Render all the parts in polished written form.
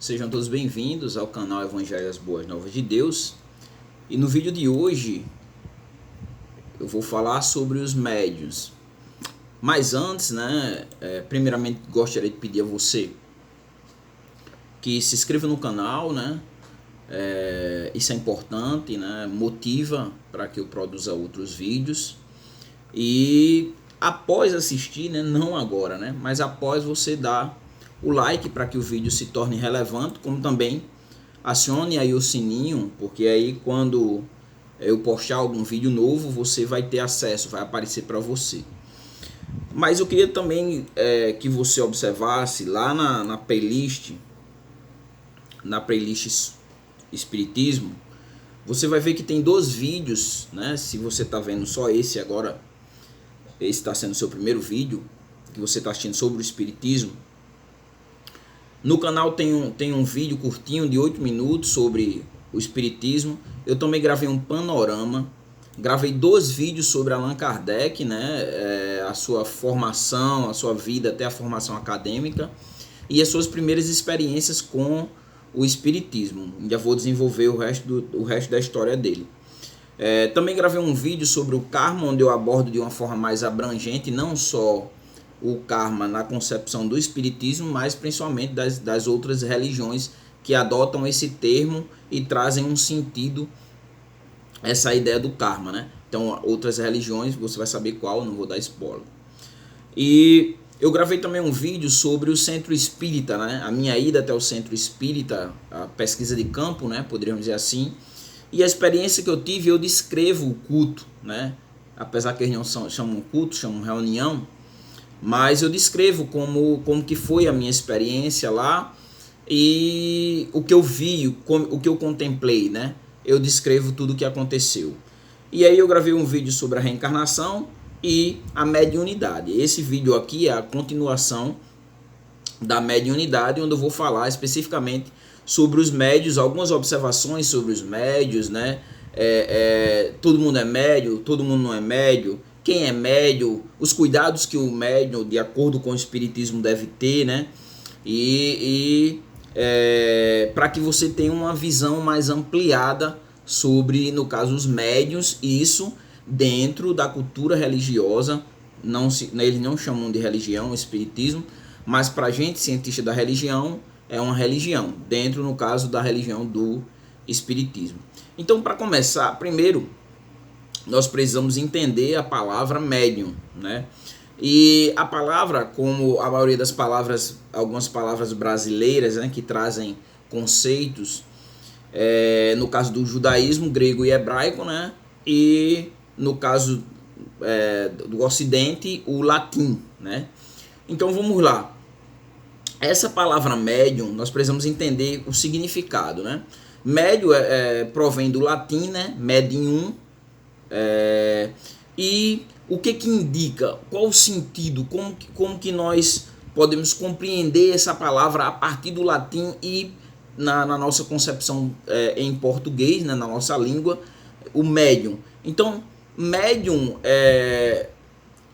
Sejam todos bem-vindos ao canal Evangelho das Boas Novas de Deus. E no vídeo de hoje eu vou falar sobre os médiuns. Mas antes, primeiramente gostaria de pedir a você que se inscreva no canal, isso é importante, motiva para que eu produza outros vídeos. E após assistir, não agora, mas após você dar o like para que o vídeo se torne relevante, como também acione aí o sininho, porque aí quando eu postar algum vídeo novo, você vai ter acesso, vai aparecer para você. Mas eu queria também que você observasse lá na playlist Espiritismo, você vai ver que tem 2 vídeos, se você está vendo só esse agora, esse está sendo o seu primeiro vídeo que você está assistindo sobre o Espiritismo. No canal tem um vídeo curtinho de 8 minutos sobre o Espiritismo. Eu também gravei um panorama, gravei 2 vídeos sobre Allan Kardec, a sua formação, a sua vida até a formação acadêmica e as suas primeiras experiências com o Espiritismo. Já vou desenvolver o resto da história dele. Também gravei um vídeo sobre o karma, onde eu abordo de uma forma mais abrangente, não só o karma na concepção do Espiritismo, mas principalmente das outras religiões que adotam esse termo e trazem um sentido, essa ideia do karma, Então, outras religiões, você vai saber qual, não vou dar spoiler. E eu gravei também um vídeo sobre o Centro Espírita, a minha ida até o Centro Espírita, a pesquisa de campo, poderíamos dizer assim, e a experiência que eu tive. Eu descrevo o culto, apesar que eles não chamam culto, chamam reunião, mas eu descrevo como que foi a minha experiência lá e o que eu vi, o que eu contemplei, Eu descrevo tudo o que aconteceu. E aí eu gravei um vídeo sobre a reencarnação e a mediunidade. Esse vídeo aqui é a continuação da mediunidade, onde eu vou falar especificamente sobre os médios, algumas observações sobre os médios, todo mundo é médio, todo mundo não é médio, quem é médio, os cuidados que o médium, de acordo com o Espiritismo, deve ter, para que você tenha uma visão mais ampliada sobre, no caso, os médiuns, isso dentro da cultura religiosa. Eles não chamam de religião, o Espiritismo, mas para a gente, cientista da religião, é uma religião, dentro, no caso, da religião do Espiritismo. Então, para começar, primeiro, nós precisamos entender a palavra médium, E a palavra, como a maioria das palavras, algumas palavras brasileiras, que trazem conceitos, no caso do judaísmo, grego e hebraico, E no caso do ocidente, o latim, Então vamos lá. Essa palavra médium, nós precisamos entender o significado, Médio provém do latim, medium, e o que indica, qual o sentido, como que nós podemos compreender essa palavra a partir do latim e na nossa concepção em português, na nossa língua, o médium. Então, médium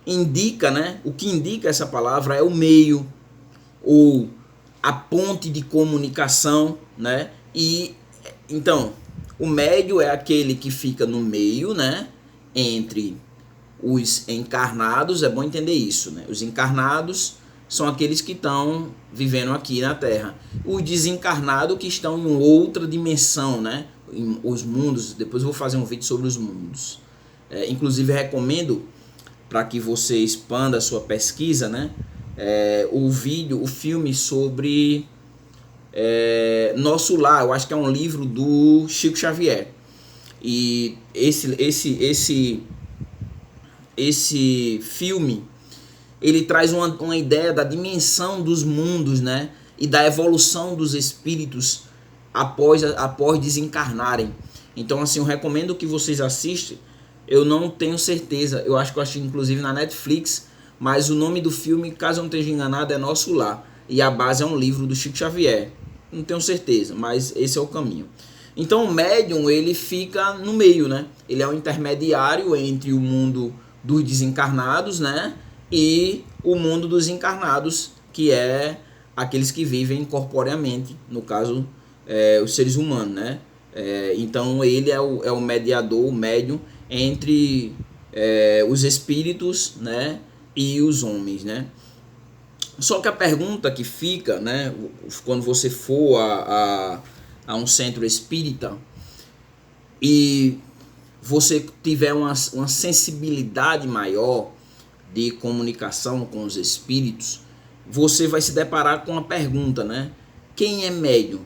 indica, o que indica essa palavra é o meio, ou a ponte de comunicação, E então, o médio é aquele que fica no meio, entre os encarnados. É bom entender isso, Os encarnados são aqueles que estão vivendo aqui na Terra. Os desencarnados que estão em outra dimensão, em os mundos. Depois eu vou fazer um vídeo sobre os mundos. Inclusive recomendo, para que você expanda a sua pesquisa, o filme sobre Nosso Lar. Eu acho que é um livro do Chico Xavier. E esse filme, ele traz uma ideia da dimensão dos mundos, E da evolução dos espíritos após desencarnarem. Então, assim, eu recomendo que vocês assistam. Eu não tenho certeza, eu acho que eu achei inclusive na Netflix, mas o nome do filme, caso eu não esteja enganado, é Nosso Lar. E a base é um livro do Chico Xavier. Não tenho certeza, mas esse é o caminho. Então o médium, ele fica no meio, Ele é o intermediário entre o mundo dos desencarnados, E o mundo dos encarnados, que é aqueles que vivem corporeamente, no caso, os seres humanos, né? Então ele é o mediador, o médium entre os espíritos, né, e os homens, né? Só que a pergunta que fica, né, quando você for a um centro espírita e você tiver uma sensibilidade maior de comunicação com os espíritos, você vai se deparar com a pergunta, né? Quem é médium?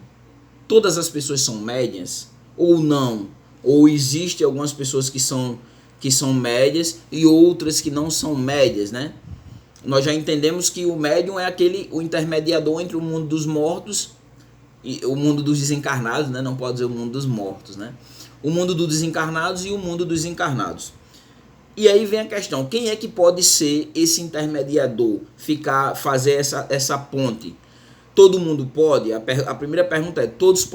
Todas as pessoas são médias ou não? Ou existe algumas pessoas que são médias e outras que não são médias, né? Nós já entendemos que o médium é o intermediador entre o mundo dos mortos e o mundo dos desencarnados, né? Não pode dizer o mundo dos mortos, né? O mundo dos desencarnados e o mundo dos encarnados. E aí vem a questão, quem é que pode ser esse intermediador, fazer essa ponte? Todo mundo pode? A primeira pergunta é, todos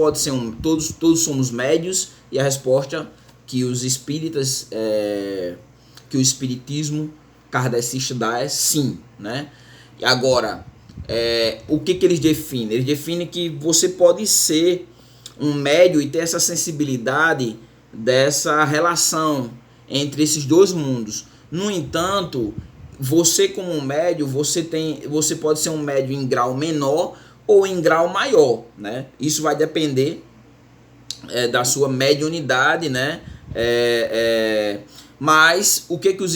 somos médios? E a resposta que os espíritas, que o espiritismo kardecista dá é sim, né? Agora, o que eles definem? Eles definem que você pode ser um médio e ter essa sensibilidade dessa relação entre esses dois mundos. No entanto, você como um médio, você pode ser um médio em grau menor ou em grau maior, né? Isso vai depender da sua mediunidade, né? Mas o que os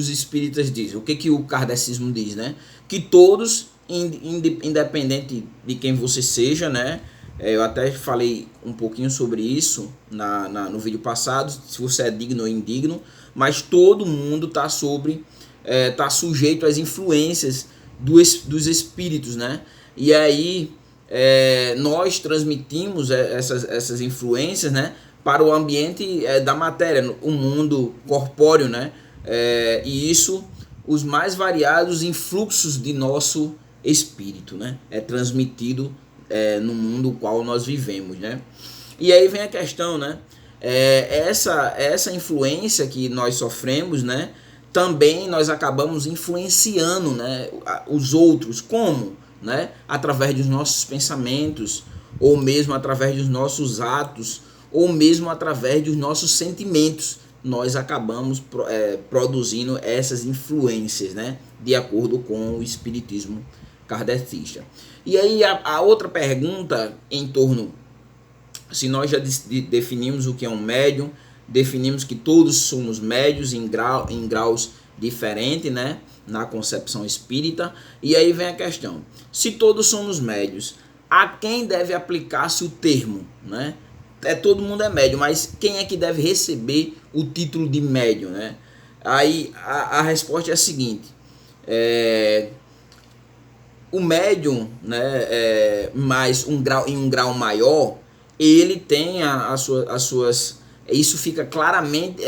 espíritas dizem? O que o kardecismo diz, né? Que todos, independente de quem você seja, né? Eu até falei um pouquinho sobre isso no vídeo passado, se você é digno ou indigno, mas todo mundo está sujeito às influências dos espíritos, né? E aí nós transmitimos essas influências, né, para o ambiente da matéria, o mundo corpóreo, né? E isso, os mais variados influxos de nosso espírito, né? É transmitido no mundo qual nós vivemos, né? E aí vem a questão, né? Essa influência que nós sofremos, né? Também nós acabamos influenciando, né, os outros. Como? Né? Através dos nossos pensamentos, ou mesmo através dos nossos atos, ou mesmo através dos nossos sentimentos. Nós acabamos produzindo essas influências, né? De acordo com o espiritismo kardecista. E aí a outra pergunta em torno, se nós já definimos o que é um médium, definimos que todos somos médios em graus diferentes, né, na concepção espírita. E aí vem a questão, se todos somos médios, a quem deve aplicar-se o termo, né? Todo mundo é médium, mas quem é que deve receber o título de médium, né? Aí a resposta é a seguinte, o médium, né, mais em um grau maior, ele tem as suas, isso fica claramente,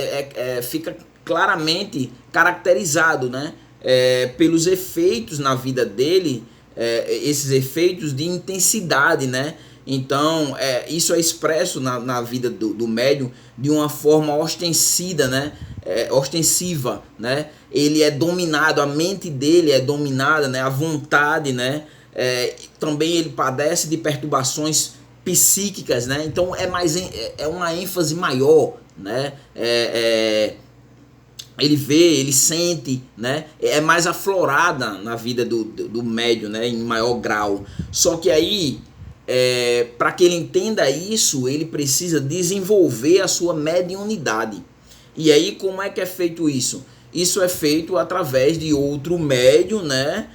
fica claramente caracterizado, né, pelos efeitos na vida dele, esses efeitos de intensidade, né? Então, isso é expresso na vida do médium de uma forma ostensiva, né? Ostensiva, né? Ele é dominado, a mente dele é dominada, né? A vontade, né? Também ele padece de perturbações psíquicas, né? Então é uma ênfase maior, né? Ele vê, ele sente, né? É mais aflorada na vida do médium, né? Em maior grau. Só que aí, para que ele entenda isso, ele precisa desenvolver a sua mediunidade. E aí, como é que é feito isso? Isso é feito através de outro médium, né?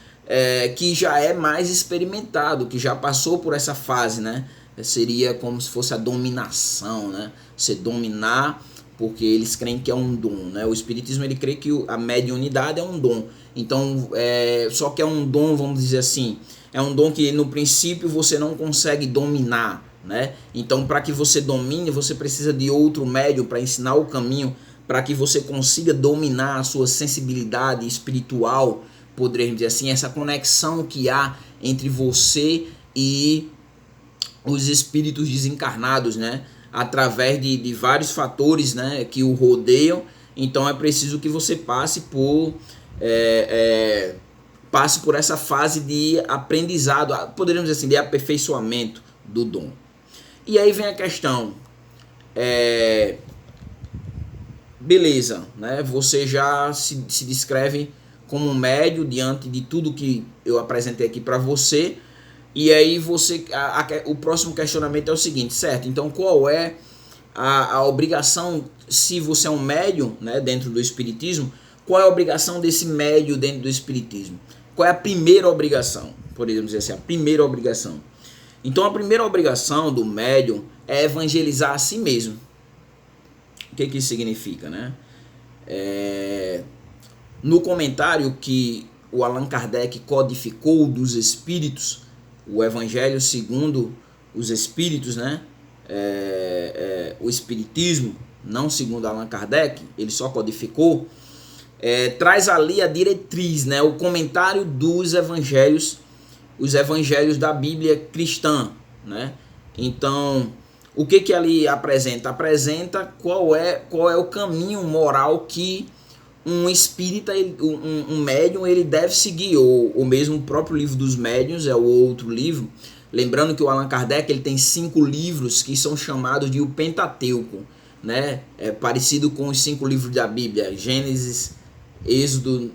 Que já é mais experimentado, que já passou por essa fase, né? Seria como se fosse a dominação, né? Você dominar, porque eles creem que é um dom, né? O espiritismo, ele crê que a mediunidade é um dom. Então, só que é um dom, vamos dizer assim, é um dom que no princípio você não consegue dominar, né? Então, para que você domine, você precisa de outro médium para ensinar o caminho, para que você consiga dominar a sua sensibilidade espiritual, poderíamos dizer assim, essa conexão que há entre você e os espíritos desencarnados, né? Através de vários fatores, né, que o rodeiam. Então é preciso que você passe passe por essa fase de aprendizado, poderíamos dizer assim, de aperfeiçoamento do dom. E aí vem a questão, beleza, né? Você já se descreve como um médio diante de tudo que eu apresentei aqui para você, e aí o próximo questionamento é o seguinte, certo? Então qual é a obrigação, se você é um médium, né, dentro do espiritismo, qual é a obrigação desse médium dentro do espiritismo? Qual é a primeira obrigação? Podemos dizer assim, a primeira obrigação. Então a primeira obrigação do médium é evangelizar a si mesmo. O que isso significa, né? No comentário que o Allan Kardec codificou dos espíritos, o Evangelho segundo os espíritos, né? O espiritismo, não segundo Allan Kardec, ele só codificou, traz ali a diretriz, né? O comentário dos evangelhos, os evangelhos da Bíblia cristã, né? Então, o que ali apresenta? Apresenta qual é o caminho moral que um espírita, um médium, ele deve seguir, ou mesmo o próprio livro dos médiuns, é o outro livro. Lembrando que o Allan Kardec ele tem 5 livros que são chamados de o Pentateuco, né? É parecido com os 5 livros da Bíblia, Gênesis, Êxodo,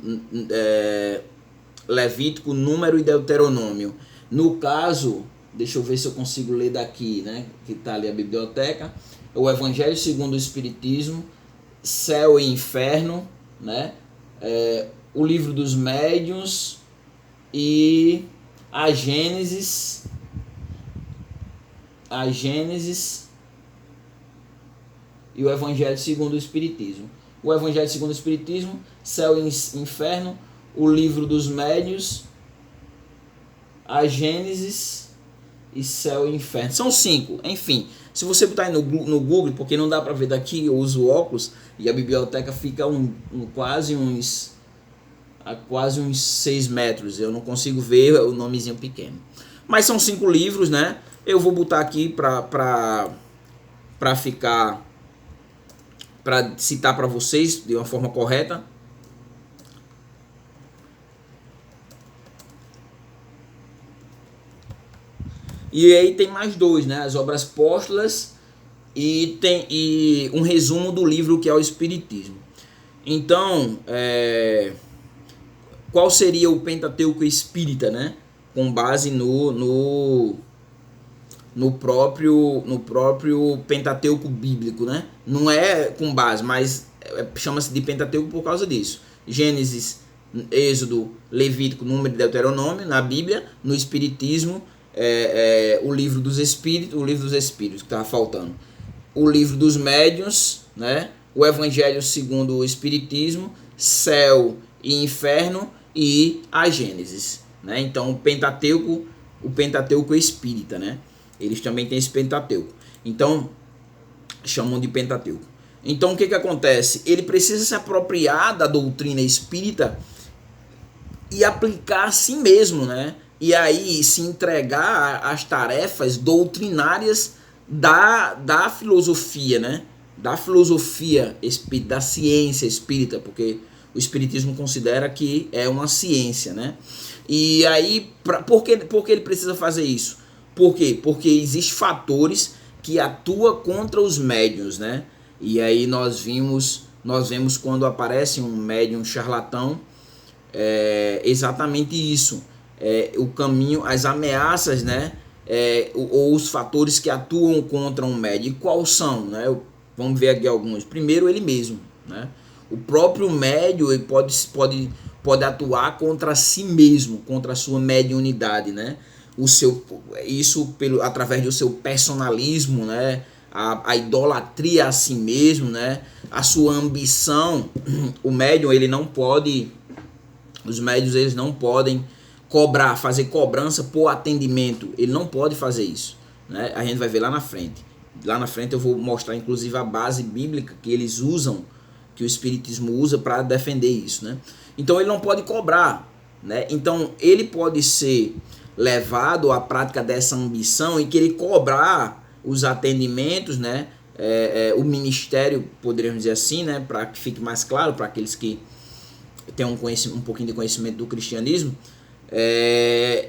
Levítico, Número e Deuteronômio. No caso, deixa eu ver se eu consigo ler daqui, né? Que está ali a biblioteca. O Evangelho segundo o Espiritismo, Céu e Inferno, né? O Livro dos Médiuns e a Gênesis e o Evangelho segundo o Espiritismo. O Evangelho segundo o Espiritismo, Céu e Inferno, o Livro dos Médiuns, a Gênesis e Céu e Inferno. São 5, enfim. Se você botar aí no Google, porque não dá para ver daqui, eu uso óculos e a biblioteca fica quase uns 6 metros. Eu não consigo ver o nomezinho pequeno. Mas são 5 livros, né? Eu vou botar aqui para citar para vocês de uma forma correta. E aí tem mais 2, né? As obras póstulas e um resumo do livro que é o Espiritismo. Então, qual seria o Pentateuco espírita, né? Com base no próprio Pentateuco bíblico, né? Não é com base, mas chama-se de Pentateuco por causa disso. Gênesis, Êxodo, Levítico, Número e Deuteronômio na Bíblia. No Espiritismo, o Livro dos Espíritos, que estava faltando. O Livro dos Médiuns, né? O Evangelho segundo o Espiritismo, Céu e Inferno e a Gênesis, né? Então o Pentateuco espírita, né? Eles também têm esse Pentateuco. Então chamam de Pentateuco. Então o que acontece? Ele precisa se apropriar da doutrina espírita e aplicar a si mesmo, né? E aí se entregar às tarefas doutrinárias da filosofia, né? Da filosofia espírita, da ciência espírita, porque o espiritismo considera que é uma ciência, né? E aí, por que ele precisa fazer isso? Por quê? Porque existem fatores que atuam contra os médiuns, né? E aí nós vemos quando aparece um médium charlatão, exatamente isso. O caminho, as ameaças, né? Ou os fatores que atuam contra um médium. E quais são, né? Vamos ver aqui alguns. Primeiro, ele mesmo, né? O próprio médium ele pode atuar contra si mesmo, contra a sua mediunidade, né? Através do seu personalismo, né? A idolatria a si mesmo, né? A sua ambição. O médium, os médiuns eles não podem fazer cobrança por atendimento. Ele não pode fazer isso, né? A gente vai ver lá na frente. Lá na frente eu vou mostrar inclusive a base bíblica que eles usam, que o espiritismo usa para defender isso, né? Então ele não pode cobrar, né? Então ele pode ser levado à prática dessa ambição e querer cobrar os atendimentos, né? O ministério, poderíamos dizer assim, né? Para que fique mais claro para aqueles que tem um pouquinho de conhecimento do cristianismo,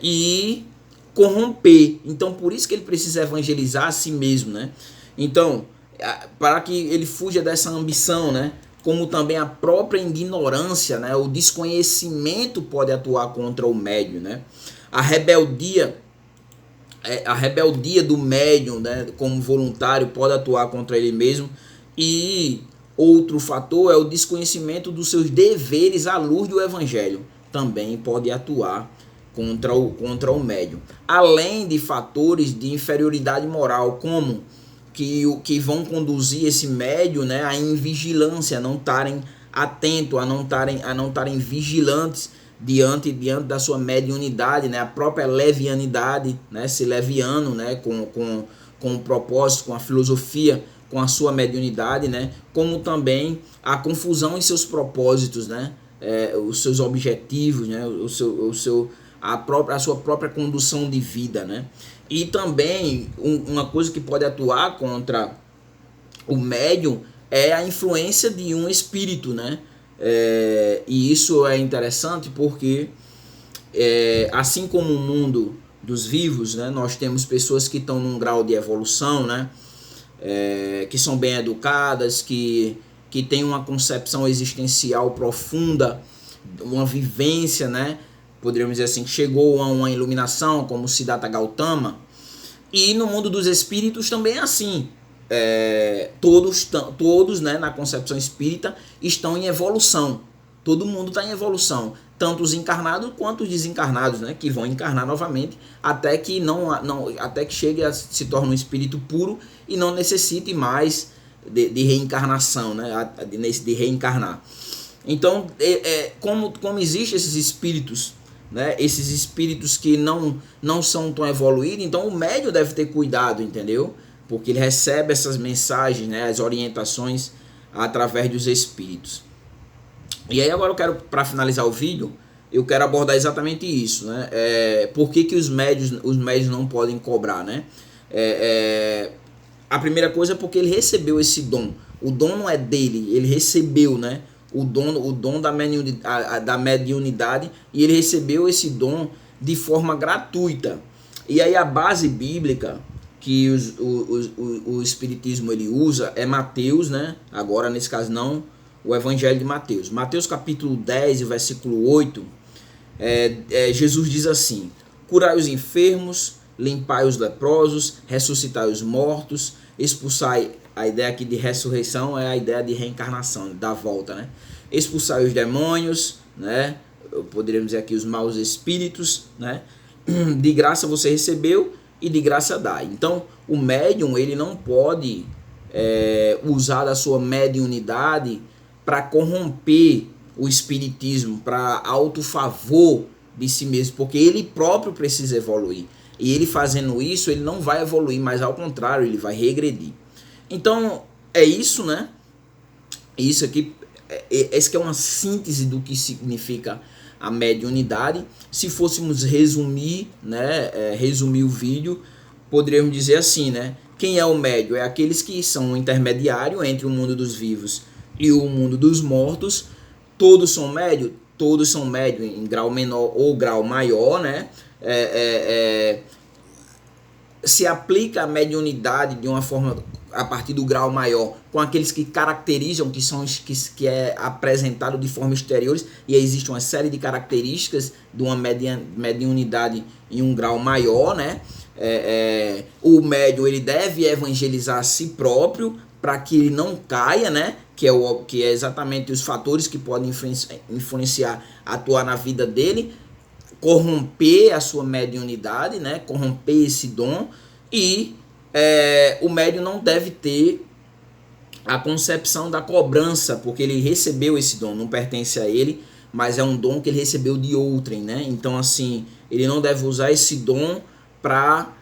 e corromper. Então, por isso que ele precisa evangelizar a si mesmo, né? Então, para que ele fuja dessa ambição, né? Como também a própria ignorância, né? O desconhecimento pode atuar contra o médium, né? A rebeldia do médium, né? Como voluntário, pode atuar contra ele mesmo. E outro fator é o desconhecimento dos seus deveres à luz do evangelho. Também pode atuar contra o médium. Além de fatores de inferioridade moral, como que vão conduzir esse médium, né, a invigilância, a não estarem atentos, a não estarem vigilantes diante da sua mediunidade, né, a própria levianidade, né, ser leviano, né, com o propósito, com a filosofia, com a sua mediunidade, né, como também a confusão em seus propósitos, né, os seus objetivos, né, a sua própria condução de vida, né. E também uma coisa que pode atuar contra o médium é a influência de um espírito, né? E isso é interessante porque, assim como o mundo dos vivos, né, nós temos pessoas que estão num grau de evolução, né, que são bem educadas, que têm uma concepção existencial profunda, uma vivência, né? Poderíamos dizer assim, que chegou a uma iluminação, como Siddhartha Gautama. E no mundo dos espíritos também é assim. Todos, né, na concepção espírita, estão em evolução. Todo mundo está em evolução. Tanto os encarnados quanto os desencarnados, né, que vão encarnar novamente até que até que chegue a se torne um espírito puro e não necessite mais de reencarnação, né, de reencarnar. Então, como existem esses espíritos, né, esses espíritos que não são tão evoluídos, então o médium deve ter cuidado, entendeu? Porque ele recebe essas mensagens, né, as orientações através dos espíritos. E aí agora eu quero, para finalizar o vídeo, eu quero abordar exatamente isso, né? Por que os médios não podem cobrar, né? A primeira coisa é porque ele recebeu esse dom. O dom não é dele, ele recebeu, né? O dom da mediunidade, e ele recebeu esse dom de forma gratuita. E aí a base bíblica que o Espiritismo ele usa é Mateus, né? Agora nesse caso não, o Evangelho de Mateus. Mateus capítulo 10, versículo 8, Jesus diz assim: curai os enfermos, limpai os leprosos, ressuscitai os mortos, expulsai. A ideia aqui de ressurreição é a ideia de reencarnação, da volta, né? Expulsai os demônios, né? Poderíamos dizer aqui os maus espíritos, né? De graça você recebeu e de graça dá. Então, o médium ele não pode usar da sua mediunidade para corromper o espiritismo, para alto favor de si mesmo, porque ele próprio precisa evoluir. E ele fazendo isso, ele não vai evoluir, mas ao contrário, ele vai regredir. Então, é isso, né? Isso aqui, essa é uma síntese do que significa a mediunidade. Se fôssemos resumir, né, resumir o vídeo, poderíamos dizer assim, né? Quem é o médium? É aqueles que são um intermediário entre o mundo dos vivos e o mundo dos mortos. Todos são médios? Todos são médios em grau menor ou grau maior, né? Se aplica a mediunidade de uma forma a partir do grau maior com aqueles que caracterizam, que é apresentado de forma exteriores, e existe uma série de características de uma mediunidade em um grau maior, né? O médium ele deve evangelizar a si próprio para que ele não caia, né? Que é exatamente os fatores que podem influenciar, atuar na vida dele, corromper a sua mediunidade, né? Corromper esse dom. E o médium não deve ter a concepção da cobrança, porque ele recebeu esse dom, não pertence a ele, mas é um dom que ele recebeu de outrem, né? Então, assim, ele não deve usar esse dom para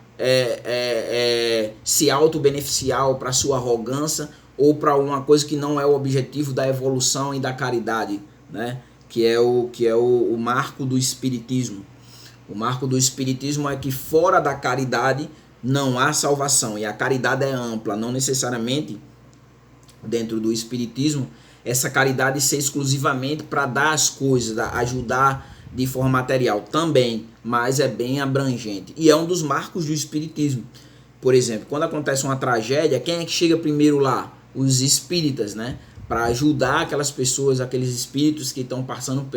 se auto-beneficiar, ou para sua arrogância, ou para uma coisa que não é o objetivo da evolução e da caridade, né? Que é o marco do espiritismo. O marco do espiritismo é que fora da caridade não há salvação, e a caridade é ampla, não necessariamente dentro do espiritismo essa caridade ser exclusivamente para dar as coisas, ajudar de forma material também, mas é bem abrangente. E é um dos marcos do espiritismo. Por exemplo, quando acontece uma tragédia, quem é que chega primeiro lá? Os espíritas, né? Para ajudar aquelas pessoas, aqueles espíritos que estão passando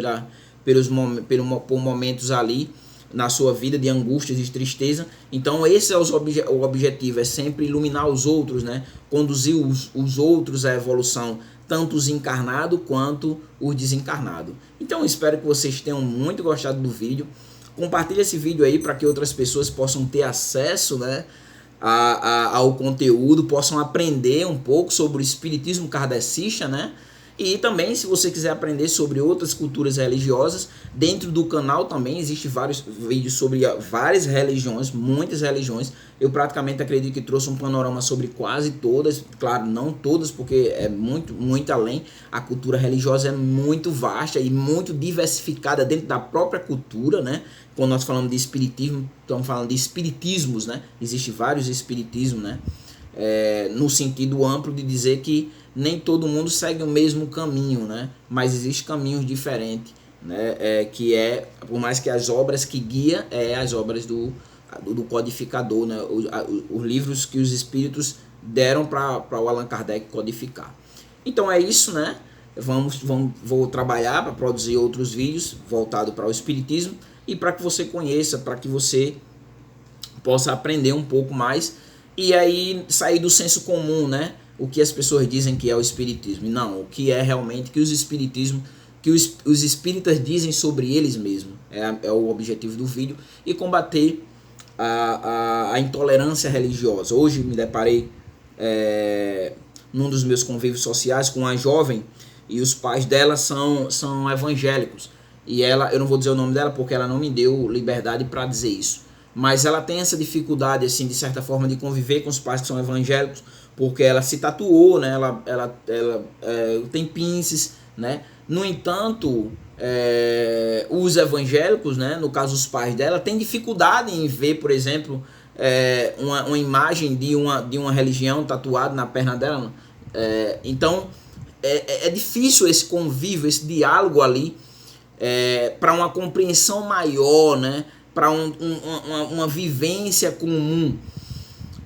por momentos ali na sua vida de angústias e tristeza. Então esse é o objetivo, é sempre iluminar os outros, né? Conduzir os outros à evolução, tanto os encarnados quanto os desencarnados. Então eu espero que vocês tenham muito gostado do vídeo. Compartilhe esse vídeo aí para que outras pessoas possam ter acesso, né, ao conteúdo, possam aprender um pouco sobre o espiritismo kardecista, né? E também, se você quiser aprender sobre outras culturas religiosas, dentro do canal também existem vários vídeos sobre várias religiões, muitas religiões. Eu praticamente acredito que trouxe um panorama sobre quase todas, claro, não todas, porque é muito além. A cultura religiosa é muito vasta e muito diversificada dentro da própria cultura, né? Quando nós falamos de espiritismo, estamos falando de espiritismos, né? Existem vários espiritismos, né? No sentido amplo de dizer que nem todo mundo segue o mesmo caminho, né? Mas existem caminhos diferentes, né? Por mais que as obras que guia as obras do codificador, né? Os livros que os espíritos deram para o Allan Kardec codificar. Então é isso, né? Vou trabalhar para produzir outros vídeos voltados para o espiritismo e para que você conheça, para que você possa aprender um pouco mais e aí sair do senso comum, né? O que as pessoas dizem que é o espiritismo. E não, o que é realmente que os espíritas dizem sobre eles mesmos. É o objetivo do vídeo. E combater a intolerância religiosa. Hoje me deparei num dos meus convívios sociais com uma jovem e os pais dela são evangélicos. E eu não vou dizer o nome dela porque ela não me deu liberdade para dizer isso. Mas ela tem essa dificuldade, assim, de certa forma, de conviver com os pais que são evangélicos, porque ela se tatuou, né? Ela tem pinces, né? No entanto, os evangélicos, né? No caso os pais dela, têm dificuldade em ver, por exemplo, uma imagem de uma religião tatuada na perna dela. Então, é difícil esse convívio, esse diálogo ali, para uma compreensão maior, né? Para uma vivência comum,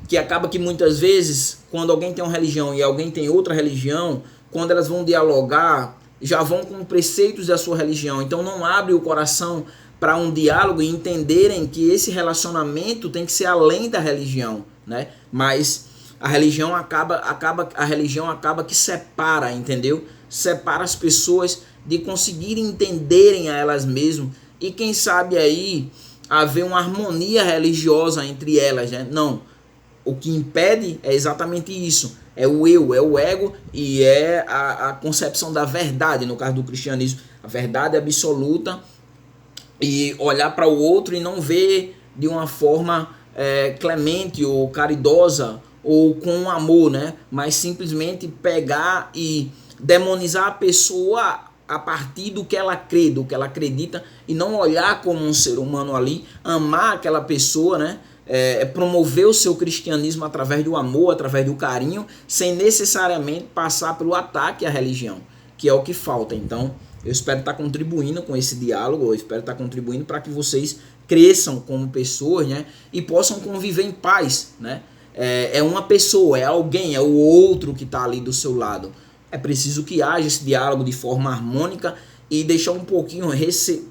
que acaba que muitas vezes, quando alguém tem uma religião e alguém tem outra religião, quando elas vão dialogar, já vão com preceitos da sua religião, então não abre o coração para um diálogo e entenderem que esse relacionamento tem que ser além da religião, né? Mas a religião acaba que separa, entendeu? Separa as pessoas de conseguirem entenderem a elas mesmas e quem sabe aí haver uma harmonia religiosa entre elas, né? Não, o que impede é exatamente isso, é o eu, é o ego e é a concepção da verdade, no caso do cristianismo, a verdade absoluta, e olhar para o outro e não ver de uma forma clemente ou caridosa ou com amor, né? Mas simplesmente pegar e demonizar a pessoa a partir do que ela crê, do que ela acredita, e não olhar como um ser humano ali, amar aquela pessoa, né? Promover o seu cristianismo através do amor, através do carinho, sem necessariamente passar pelo ataque à religião, que é o que falta. Então, eu espero estar contribuindo com esse diálogo, eu espero estar contribuindo para que vocês cresçam como pessoas, né? E possam conviver em paz, né? É uma pessoa, é alguém, é o outro que está ali do seu lado. É preciso que haja esse diálogo de forma harmônica e deixar um pouquinho,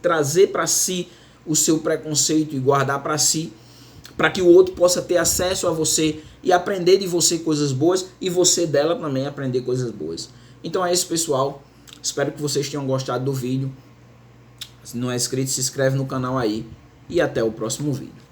trazer para si o seu preconceito e guardar para si, para que o outro possa ter acesso a você e aprender de você coisas boas e você dela também aprender coisas boas. Então é isso, pessoal. Espero que vocês tenham gostado do vídeo. Se não é inscrito, se inscreve no canal aí e até o próximo vídeo.